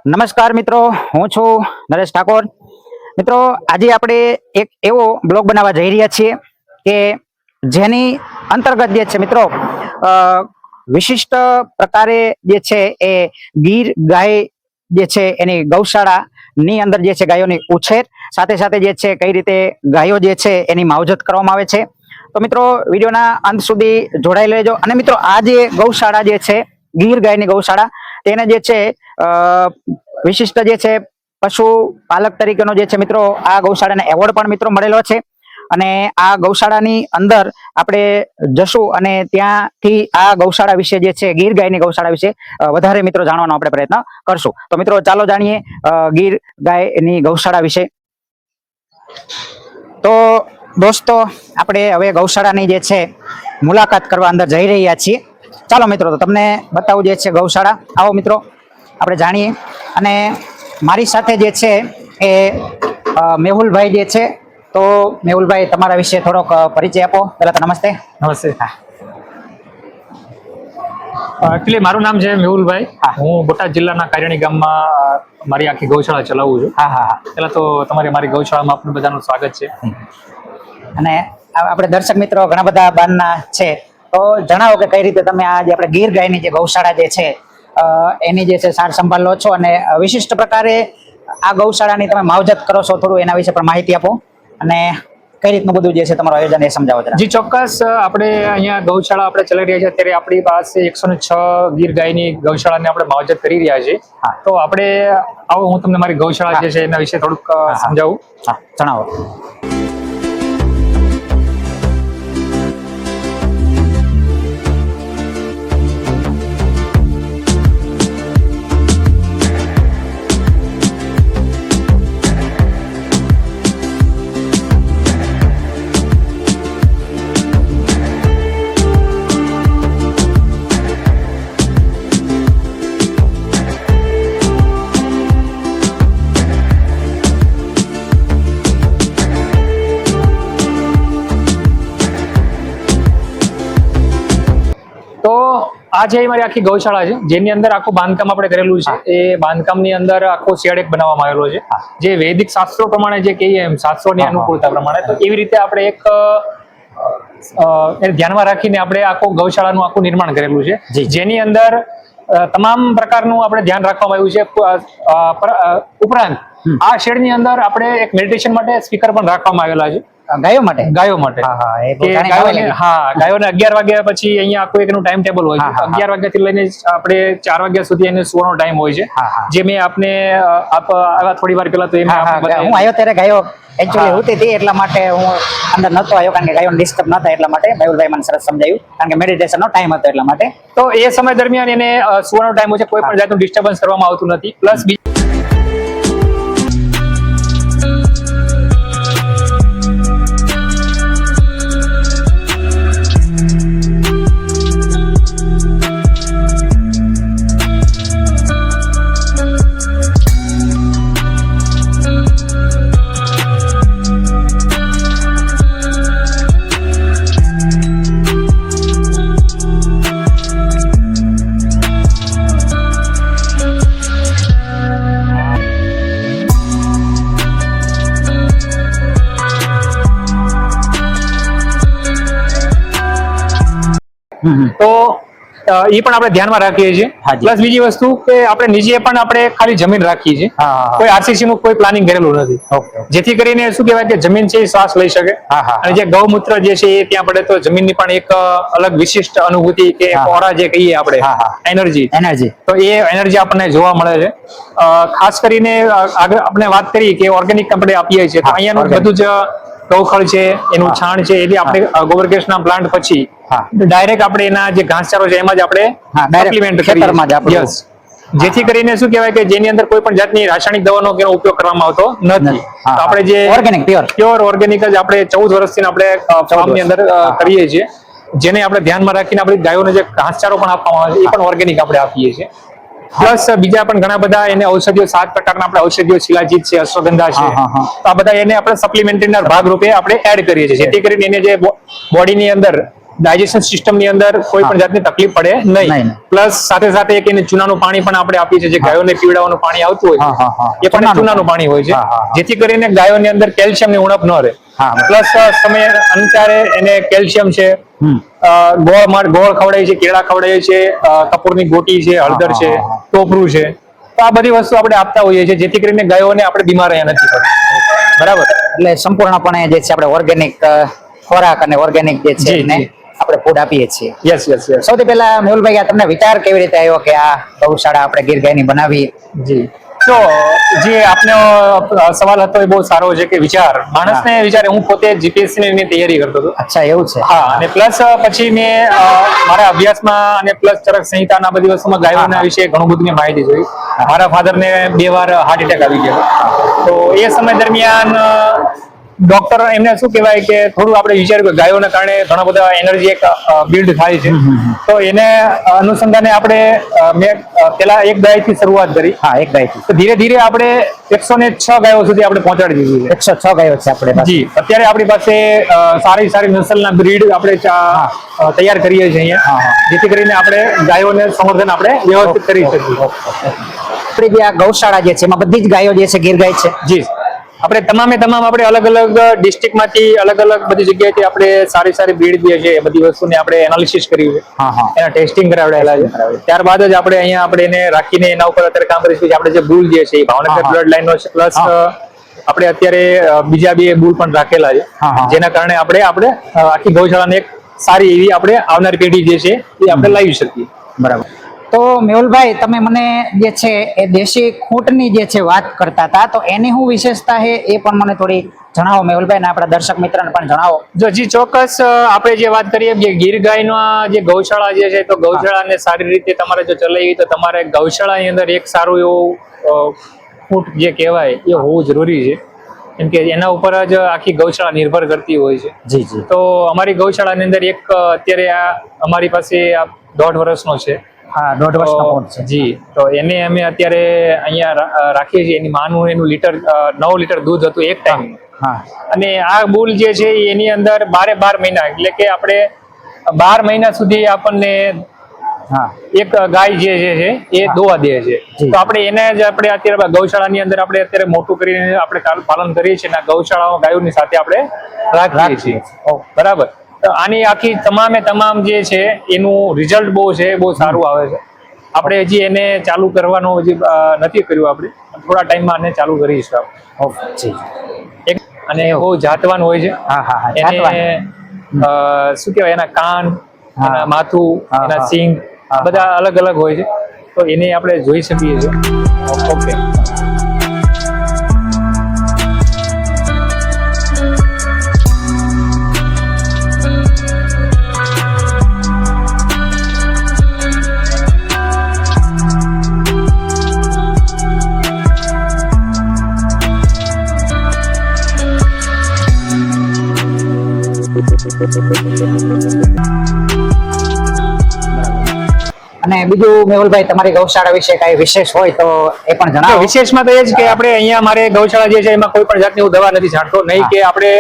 નમસ્કાર મિત્રો, હું છું નરેશ ઠાકોર. મિત્રો, આજે આપણે એક એવો બ્લોગ બનાવવા જઈ રહ્યા છીએ કે જેની અંતર્ગત જે છે મિત્રો વિશિષ્ટ પ્રકારે જે છે એ ગીર ગાય જે છે એની ગૌશાળા ની અંદર જે છે ગાયોની ઉછેર સાથે સાથે જે છે કઈ રીતે ગાયો જે છે એની માવજત કરવામાં આવે છે. તો મિત્રો, વિડીયોના અંત સુધી જોડાઈ લેજો. અને મિત્રો, આ જે ગૌશાળા જે છે ગીર ગાયની ગૌશાળા, તેને જે છે વિશિષ્ટ જે છે પશુ પાલક તરીકેનો જે છે મિત્રો આ ગૌશાળાને એવોર્ડ પણ મિત્રો મળેલો છે. અને આ ગૌશાળાની અંદર આપણે જશું અને ત્યાંથી આ ગૌશાળા વિશે જે છે ગીર ગાયની ગૌશાળા વિશે વધારે મિત્રો જાણવાનો આપણે પ્રયત્ન કરશું. તો મિત્રો, ચાલો જાણીએ ગીર ગાયની ગૌશાળા વિશે. તો દોસ્તો, આપણે હવે ગૌશાળાની જે છે મુલાકાત કરવા અંદર જઈ રહ્યા છીએ. ચાલો મિત્રો, તો તમને બતાવું જે છે ગૌશાળા. આવો મિત્રો, આપણે જાણીએ. અને મારી સાથે જે છે એ મેહુલભાઈ જે છે. તો મેહુલભાઈ, તમારા વિશે થોડોક પરિચય આપો. પહેલા તો નમસ્તે. નમસ્તે. એકચ્યુઅલી મારું નામ છે મેહુલભાઈ. હું બોટાદ જિલ્લાના કાયરણી ગામમાં મારી આખી ગૌશાળા ચલાવું છું. હા. પહેલા તો મારી ગૌશાળામાં આપનું બધાનું સ્વાગત છે. અને આપણે દર્શક મિત્રો ઘણા બધા બારના છે, તો જણાવો કે કઈ રીતે તમે આ જે આપણે ગીર ગાયની જે ગૌશાળા જે છે એની જે છે સાર સંભાળ લો છો અને વિશિષ્ટ પ્રકારે આ ગૌશાળાની તમે માવજત કરો છો. થોડું એના વિશે પણ માહિતી આપો અને કઈ રીતનું બધું જે છે તમારું આયોજન એ સમજાવો જરા. જી ચોક્કસ. આપણે અહીંયા ગૌશાળા આપણે ચલાવી રહ્યા છીએ ત્યારે આપણી પાસે 106 ગીર ગાયની ગૌશાળાને આપણે માવજત કરી રહ્યા છીએ. તો આપણે આવો, હું તમને મારી ગૌશાળા જે છે એના વિશે થોડુંક સમજાવું. હા, જણાવો. આ છે મારી આખી ગૌશાળા છે, જેની અંદર આખું બાંધકામ આપણે કરેલું છે. એ બાંધકામની અંદર આખો શેડ બનાવવામાં આવેલો છે, જે વૈદિક શાસ્ત્રો પ્રમાણે જે કહીએ એમ શાસ્ત્રોની અનુકૂળતા પ્રમાણે. તો એવી રીતે આપણે એક ધ્યાનમાં રાખીને આપણે આખું ગૌશાળાનું આખું નિર્માણ કરેલું છે, જેની અંદર તમામ પ્રકારનું આપણે ધ્યાન રાખવામાં આવ્યું છે. ઉપરાંત આ શેડની અંદર આપણે એક મેડિટેશન માટે સ્પીકર પણ રાખવામાં આવેલા છે ગાયો માટે. ગાયોને 11 વાગ્યા પછી અહીંયા આખું એકનું ટાઈમ ટેબલ હોય છે. 11 વાગ્યાથી લઈને આપણે 4 વાગ્યા સુધી એને સુવાનો ટાઈમ હોય છે, જે મેં આપને આવ્યા થોડી વાર પહેલા તો હું આવ્યો ત્યારે ગાયો એકચ્યુઅલી હોતી હતી, એટલા માટે હું અંદર નતો આવ્યો, કારણ કે ગાયોને ડિસ્ટર્બ ન થાય એટલા માટે. મેહુલભાઈ મને સરસ સમજાયું, કારણ કે મેડિટેશનનો ટાઈમ હતો એટલા માટે. તો એ સમય દરમિયાન એને સુવાનો ટાઈમ હોય છે, કોઈ પણ જાતનું ડિસ્ટર્બન્સ કરવામાં આવતું નથી. પ્લસ તો એ પણ આપણે ધ્યાનમાં રાખીએ છીએ. પ્લસ બીજી વસ્તુ કે આપણે નીચે પણ આપણે ખાલી જમીન રાખીએ છીએ, કોઈ આરસીસી નું કોઈ પ્લાનિંગ કરેલું નથી, જેથી કરીને શું કહેવાય કે જમીન છે એ શ્વાસ લઈ શકે. અને જે ગૌમૂત્ર જે છે એ ત્યાં પડે તો જમીનની પણ એક અલગ વિશિષ્ટ અનુભૂતિ કે ઓરા જે કહીએ આપણે, એનર્જી, તો એ એનર્જી આપણને જોવા મળે છે. ખાસ કરીને આગળ આપણે વાત કરીએ કે ઓર્ગેનિક આપણે આપીએ છીએ, તો અહીંયાનું બધું જ ગૌખળ છે, એનું છાણ છે, એટલે આપણે ગોબર ગેસ ના પ્લાન્ટ પછી ડાયરેક્ટ આપણે એના જે ઘાસચારો છે એમાં જ આપણે સપ્લિમેન્ટ કરીએ, જેથી કરીને શું કહેવાય કે જેની અંદર કોઈ પણ જાતની રાસાયણિક દવાનો ઉપયોગ કરવામાં આવતો નથી. તો આપણે જે પ્યોર ઓર્ગેનિક જ આપણે 14 વર્ષથી આપણે ફાર્મની અંદર કરીએ છીએ, જેને આપણે ધ્યાનમાં રાખીને આપણી ગાયોને જે ઘાસચારો પણ આપવામાં આવે છે એ પણ ઓર્ગેનિક આપણે આપીએ છીએ. પ્લસ બીજા પણ ઘણા બધા એને ઔષધિઓ 7 પ્રકારના આપણે ઔષધિઓ શિલાજીત છે, અશ્વગંધા છે, તો આ બધા એને આપણે સપ્લિમેન્ટરીના ભાગ રૂપે આપણે એડ કરીએ છીએ, જેથી કરીને એને જે બોડીની અંદર ડાયજેશન સિસ્ટમ ની અંદર કોઈ પણ જાતની તકલીફ પડે નહીં. નહીં. પ્લસ સાથે સાથે એક એને ચૂનાનું પાણી પણ આપણે આપીએ છીએ, જે ગાયોને પીવડાવવાનું પાણી આવતું હોય હા, હા, છે, એ પણ ચૂનાનું પાણી હોય છે, હા, હા, હા. જેથી કરીને ગાયોની અંદર કેલ્શિયમની ઉણપ ન રહે. હા, બરાબર. પ્લસ સમય અંતરે એને કેલ્શિયમ છે, હમ. ગોળ ખવડાય છે, કેળા ખવડાય છે, કપૂરની ગોટી છે, હળદર છે, હા, હા, હા. ટોપરું છે, તો આ બધી વસ્તુ આપણે આપતા હોઈએ છીએ, જેથી કરીને ગાયોને આપણે બીમાર રહ્યા નથી પડતા. બરાબર. એટલે સંપૂર્ણપણે જે છે આપણે ઓર્ગેનિક ખોરાક અને ઓર્ગેનિક જે છે જી, એને જી. આપણે ફૂડ આપીએ છીએ. Yes yes yes. સૌથી પહેલા મેહુલભાઈ આ તમને વિચાર કેવી રીતે આવ્યો કે આ ગૌશાળા આપણે ગીર ગાયની બનાવી? જી. તો જે આપનો સવાલ હતો એ બહુ સારો છે કે વિચાર માણસને વિચારે. હું પોતે જીપીએસસી ની તૈયારી કરતો હતો. અચ્છા, એવું છે? હા, અને પ્લસ પછી મેં મારા અભ્યાસમાં અને પ્લસ ચરક સંહિતાના બધી વસ્તુમાં ગાયોના વિશે ઘણું બધું મેં માહિતી જોઈ. મારા ફાધરને 2 વાર હાર્ટ એટેક આવી ગયો, તો એ સમય દરમિયાન ડોક્ટર એમને શું કહેવાય કે થોડું આપણે વિચાર્યું કે ગાયોના કારણે ઘણા બધા એનર્જી એક બિલ્ડ થાય છે, તો એને અનુસંધાને આપણે મેં પેલા એક ગાયથી શરૂઆત કરી. હા, એક ગાયથી. તો ધીરે ધીરે આપણે 106 ગાયો સુધી આપણે પહોંચાડી દીધી છે. 106 ગાયો છે આપણે પાસે. જી. અત્યારે આપણી પાસે સારી સારી નસલના બ્રીડ આપણે તૈયાર કરીએ છીએ અહીંયા, જેથી કરીને આપણે ગાયોને સંવર્ધન આપણે વ્યવસ્થિત કરી શકીએ. આપણી જે આ ગૌશાળા જે છે એમાં બધી જ ગાયો જે છે ગીર ગાય છે? જી. આપણે તમામે તમામ આપણે અલગ અલગ ડિસ્ટ્રિક્ટમાંથી અલગ અલગ બધી જગ્યાએથી આપણે સારી સારી બ્રીડ જે છે એ બધી વસ્તુને આપણે એનાલિસિસ કર્યું છે, હા, હા. એના ટેસ્ટિંગ કરાવેલા છે. ત્યારબાદ જ આપણે અહીંયા આપણે એને રાખીને એના ઉપર અત્યારે કામ કરીશું. આપણે જે બુલ જે છે એ ભાવનગર બ્લડ લાઈન નો છે, પ્લસ આપણે અત્યારે બીજા 2 બુલ પણ રાખેલા છે, જેના કારણે આપણે આખી ગૌશાળાને એક સારી એવી આપણે આવનારી પેઢી જે છે એ આપણે લાવી શકીએ. બરાબર. તો મેહુલભાઈ, તમે મને જે છે એ દેશી ખૂંટની જે છે વાત કરતા હતા, તો એની શું વિશેષતા છે એ પણ મને થોડી જણાવો મેહુલભાઈ, ને આપણા દર્શક મિત્રને પણ જણાવો. જો જી, ચોક્કસ. આપણે જે વાત કરીએ કે ગીર ગાયનો જે ગૌશાળા જે છે, તો ગૌશાળાને સારી રીતે તમારે જો ચલાવી તો તમારે ગૌશાળાની અંદર એક સારું એવું ફૂટ જે કહેવાય એ હોવું જરૂરી છે, કેમ કે એના ઉપર જ આખી ગૌશાળા નિર્ભર કરતી હોય છે. જી, જી. તો અમારી ગૌશાળાની અંદર એક અત્યારે અમારી પાસે 1.5 વર્ષનો છે. હા, 1.5 વર્ષનો ફૂટ છે. જી. તો એને અમે અત્યારે અહીંયા રાખીએ છીએ. એની માનું એનું 9 લીટર દૂધ હતું એક ટાઈમ. હા. અને આ બુલ જે છે એની અંદર 12 મહિના, એટલે કે આપણે 12 મહિના સુધી આપણને હા, એક ગાય જે છે એ દોવા દે છે. તો આપણે એને જ આપણે અત્યારે ગૌશાળાની અંદર આપણે અત્યારે મોટું કરીને આપણે પાલન કરીએ છીએ, અને ગૌશાળાઓ ગાયોની સાથે આપણે રાખીએ છીએ. બરાબર. તો આની આખી તમામે તમામ જે છે એનું રિઝલ્ટ બહુ સારું આવે છે. આપણે હજી એને ચાલુ કરવાનું હજી નથી કર્યું, આપણે થોડા ટાઈમમાં આને ચાલુ કરીશું. ઓકે, જી. અને બહુ જાતવાન હોય છે. હા, હા, હા. એને શું કહેવાય, એના કાન, એના માથું, એના સિંગ બધા અલગ અલગ હોય છે, તો એને આપણે જોઈ શકીએ છીએ. ઓકે. અને બીજું મેહુલભાઈ, તમારી ગૌશાળા વિશે કઈ વિશેષ હોય તો એ પણ જણાવો. વિશેષમાં તો એ જ કે આપણે અહીંયા મારે ગૌશાળા જે છે એમાં કોઈ પણ જાતની હું દવા નથી છાંટતો, નહીં કે આપણે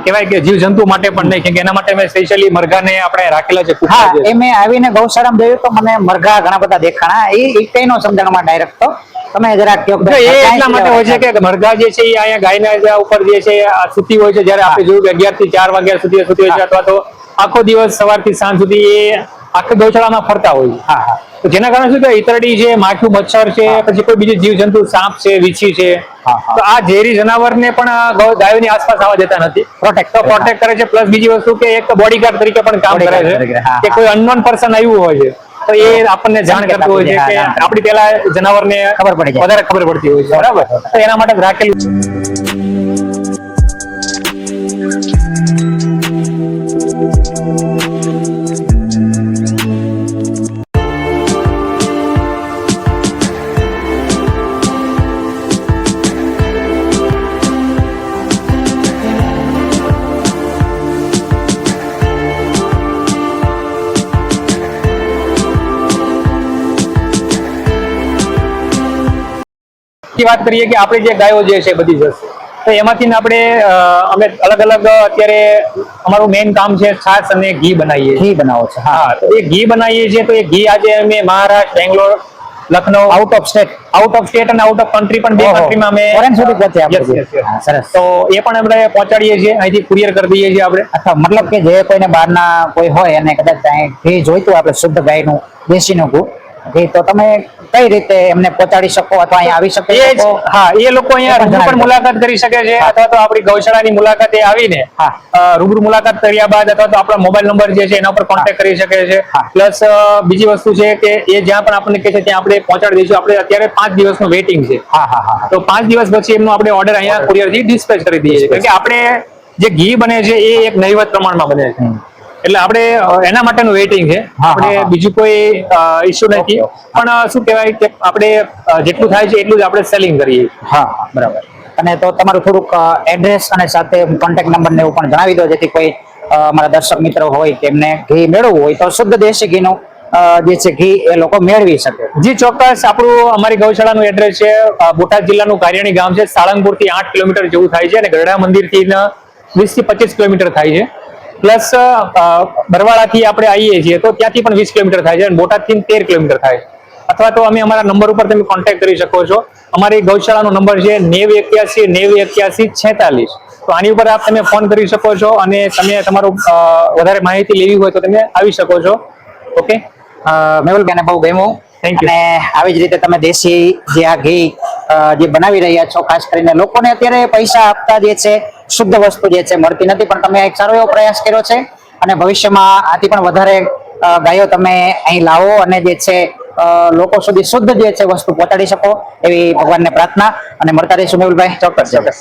કહેવાય કે જીવ જંતુ માટે પણ નહીં, કે એના માટે મેં સ્પેશિયલી મરઘાને આપણે રાખેલા છે. હા, એ મેં આવીને ગૌશાળામાં જોયું તો મને મરઘા ઘણા બધા દેખાણા. એ કઈનો સમજણમાં ડાયરેક્ટ તો તમે જરાક કહો. એ એટલા માટે હોય છે કે મરઘા જે છે એ અહીંયા ગાયના ઉપર જે છે આ સૂતી હોય છે. જ્યારે આપણે જોયું કે 11 થી 4 વાગ્યા સુધી સૂતી હોય છે, અથવા તો આખો દિવસ સવારથી સાંજ સુધી એ આખી ગૌશાળામાં ફરતા હોય છે. હા, હા. તો જેના કારણે શું કે ઈતરડી છે, માખી, મચ્છર છે, પછી કોઈ બીજું જીવ જંતુ, સાપ છે, વીછી છે, તો આ ઝેરી જનાવરને પણ ગાયોની આસપાસ આવવા દેતા નથી. પ્રોટેક્ટ કરે છે. પ્લસ બીજી વસ્તુ કે એક બોડીગાર્ડ તરીકે પણ કામ કરે છે, કે કોઈ અનનોન પર્સન આવ્યું હોય છે તો એ આપણને જાણ કરતું હોય છે કે આપણી પેલા જનાવરને વધારે ખબર પડતી હોય છે. બરાબર. તો એના માટે રાખેલું છે. વાત કરીએ કે આપણી જે ગાયો જે છે બધી જશે, તો એમાંથી ને આપણે અમે અલગ અલગ અત્યારે અમારું મેઇન કામ છે છાશ અને ઘી બનાવીએ છીએ. ઘી બનાવો છો? હા. હા, તો એ ઘી બનાવીએ છીએ. તો એ ઘી આજે અમે Maharashtra, Bangalore, Lucknow, out of state અને આઉટ ઓફ કન્ટ્રી પણ બે કન્ટ્રીમાં અમે ફોરેન સુધી પહોંચે આપણે? Yes, yes, yes. હા, સરસ. તો એ પણ આપણે પહોંચાડીએ છીએ, અહીંથી કુરિયર કરી દઈએ છીએ આપણે. અથવા મતલબ કે જે કોઈને બહારના કોઈ હોય અને કદાચ ત્યાં ઘી જોઈતું હોય, આપણે શુદ્ધ ગાયનું દેશીનું ઘી, તો તમે કઈ રીતે એમને પહોંચાડી શકો અથવા અહીંયા આવી શકે એ જ, લોકો? હા, એ લોકો અહીંયા એ પણ રૂબરૂ પણ જણાવી દો. મુલાકાત કરી શકે છે, અથવા તો આપણી ગૌશાળાની મુલાકાતે આવીને હા. રૂબરૂ મુલાકાત કર્યા બાદ અથવા તો આપણા મોબાઈલ નંબર જે છે એના પર કોન્ટેક્ટ કરી શકે છે. હા. પ્લસ બીજી વસ્તુ છે કે એ જ્યાં પણ આપણને કહે છે ત્યાં આપણે પહોંચાડી દઈશું. આપણે અત્યારે 5 દિવસનું વેઇટિંગ છે. હા હા હા. તો 5 દિવસ પછી એમનો આપણે ઓર્ડર અહીંયા કુરિયરથી ડિસ્પેચ કરી દઈએ છીએ. કારણ કે આપણે જે ઘી બને છે એ એક નહિવત પ્રમાણમાં બને છે. એટલે આપણે એના માટેનું વેઇટિંગ છે. હા, આપણે હા. બીજું કોઈ ઇશ્યુ નથી. Okay, okay. પણ શું કહેવાય કે આપણે જેટલું થાય છે એટલું જ આપણે સેલિંગ કરીએ. હા હા, બરાબર. અને તો તમારું થોડુંક એડ્રેસ અને સાથે કોન્ટેક્ટ નંબર ને એવું પણ જણાવી દો, જેથી કોઈ અમારા દર્શક મિત્રો હોય તેમને ઘી મેળવવું હોય તો શુદ્ધ દેશી ઘીનું જે છે ઘી એ લોકો મેળવી શકે. જી ચોક્કસ. આપણું અમારી ગૌશાળાનું એડ્રેસ છે બોટાદ જિલ્લાનું કારિયાણી ગામ છે. સાળંગપુરથી 8 કિલોમીટર જેવું થાય છે અને ગરડા મંદિરથી 20 થી 25 કિલોમીટર થાય છે. પ્લસ બરવાળાથી આપણે આવીએ છીએ તો ત્યાંથી પણ 20 કિલોમીટર થાય છે અને બોટાદથી 13 કિલોમીટર થાય છે. અથવા તો અમે અમારા નંબર ઉપર તમે કોન્ટેક્ટ કરી શકો છો. અમારી ગૌશાળાનો નંબર છે 9081 તો આની ઉપર આપ તમે ફોન કરી શકો છો અને તમે તમારું વધારે માહિતી લેવી હોય તો તમે આવી શકો છો. ઓકે, મેહુલભાઈને બહુ ગમ્યું. Thank you. અને આવી જ રીતે તમે દેશી જે આ ઘી જે બનાવી રહ્યા છો, ખાસ કરીને લોકોને અત્યારે પૈસા આપતા જે છે શુદ્ધ વસ્તુ જે છે મળતી નથી, પણ તમે એક સારો એવો પ્રયાસ કર્યો છે અને ભવિષ્યમાં આથી પણ વધારે ગાયો તમે અહીં લાવો અને જે છે લોકો સુધી શુદ્ધ જે છે વસ્તુ પહોંચાડી શકો એવી ભગવાનને પ્રાર્થના. અને મળતા રહીશું મેહુલભાઈ. ચોક્કસ ચોક્કસ.